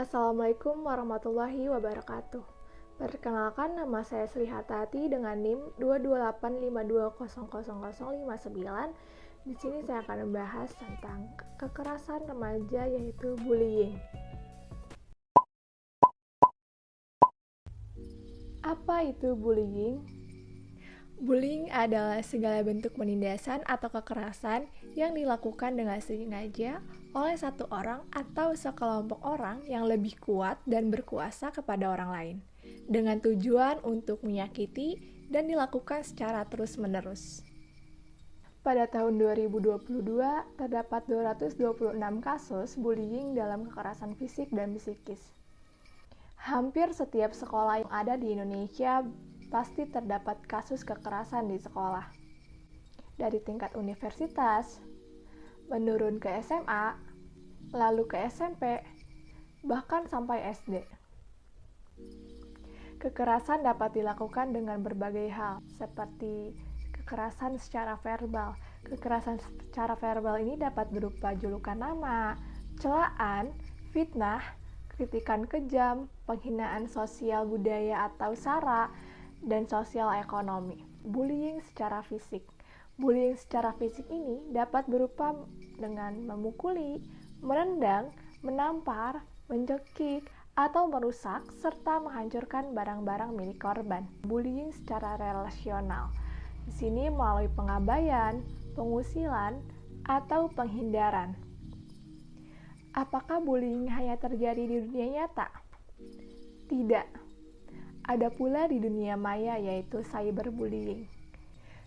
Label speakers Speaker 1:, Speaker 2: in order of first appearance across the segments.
Speaker 1: Assalamualaikum warahmatullahi wabarakatuh. Perkenalkan, nama saya Sri Hatati dengan NIM 22852000059. Di sini saya akan membahas tentang kekerasan remaja, yaitu bullying. Apa itu bullying? Bullying adalah segala bentuk penindasan atau kekerasan yang dilakukan dengan sengaja oleh satu orang atau sekelompok orang yang lebih kuat dan berkuasa kepada orang lain, dengan tujuan untuk menyakiti dan dilakukan secara terus-menerus. Pada tahun 2022, terdapat 226 kasus bullying dalam kekerasan fisik dan psikis. Hampir setiap sekolah yang ada di Indonesia pasti terdapat kasus kekerasan di sekolah. Dari tingkat universitas, menurun ke SMA, lalu ke SMP, bahkan sampai SD. Kekerasan dapat dilakukan dengan berbagai hal, seperti kekerasan secara verbal. Kekerasan secara verbal ini dapat berupa julukan nama, celaan, fitnah, kritikan kejam, penghinaan sosial budaya atau SARA, dan sosial ekonomi. Bullying secara fisik. Bullying secara fisik ini dapat berupa dengan memukuli, menendang, menampar, mencekik, atau merusak serta menghancurkan barang-barang milik korban. Bullying secara relasional. Di sini melalui pengabaian, pengusilan, atau penghindaran. Apakah bullying hanya terjadi di dunia nyata? Tidak. Ada pula di dunia maya, yaitu cyberbullying.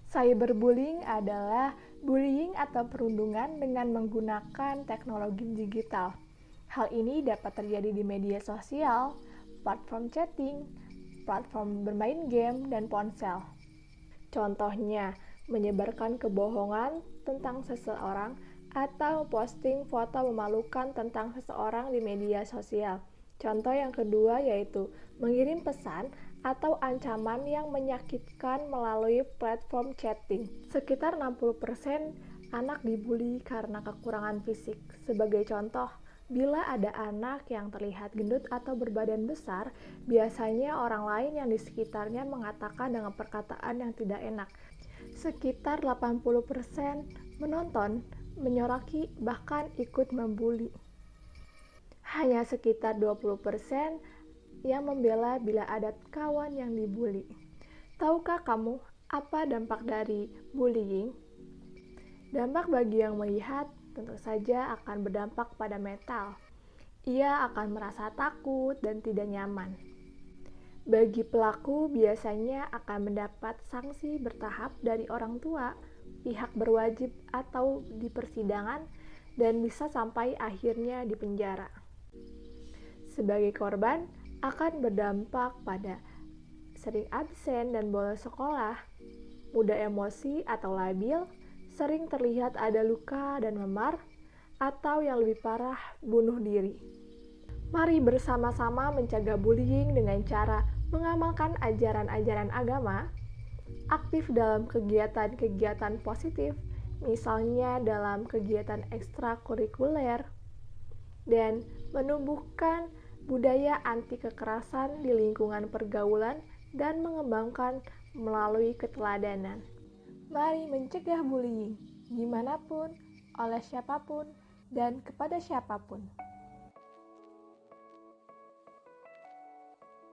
Speaker 1: Cyberbullying adalah bullying atau perundungan dengan menggunakan teknologi digital. Hal ini dapat terjadi di media sosial, platform chatting, platform bermain game, dan ponsel. Contohnya, menyebarkan kebohongan tentang seseorang atau posting foto memalukan tentang seseorang di media sosial. Contoh yang kedua yaitu mengirim pesan atau ancaman yang menyakitkan melalui platform chatting. Sekitar 60% anak dibully karena kekurangan fisik. Sebagai contoh, bila ada anak yang terlihat gendut atau berbadan besar, biasanya orang lain yang di sekitarnya mengatakan dengan perkataan yang tidak enak. Sekitar 80% menonton, menyoraki, bahkan ikut membuli. Hanya sekitar 20% yang membela bila ada kawan yang dibully. Tahukah kamu apa dampak dari bullying? Dampak bagi yang melihat tentu saja akan berdampak pada mental. Ia akan merasa takut dan tidak nyaman. Bagi pelaku biasanya akan mendapat sanksi bertahap dari orang tua, pihak berwajib atau di persidangan, dan bisa sampai akhirnya di penjara. Sebagai korban, akan berdampak pada sering absen dan bolos sekolah, mudah emosi atau labil, sering terlihat ada luka dan memar, atau yang lebih parah, bunuh diri. Mari bersama-sama mencegah bullying dengan cara mengamalkan ajaran-ajaran agama, aktif dalam kegiatan-kegiatan positif, misalnya dalam kegiatan ekstrakurikuler, dan menumbuhkan budaya anti kekerasan di lingkungan pergaulan dan mengembangkan melalui keteladanan. Mari mencegah bullying, dimanapun, oleh siapapun, dan kepada siapapun.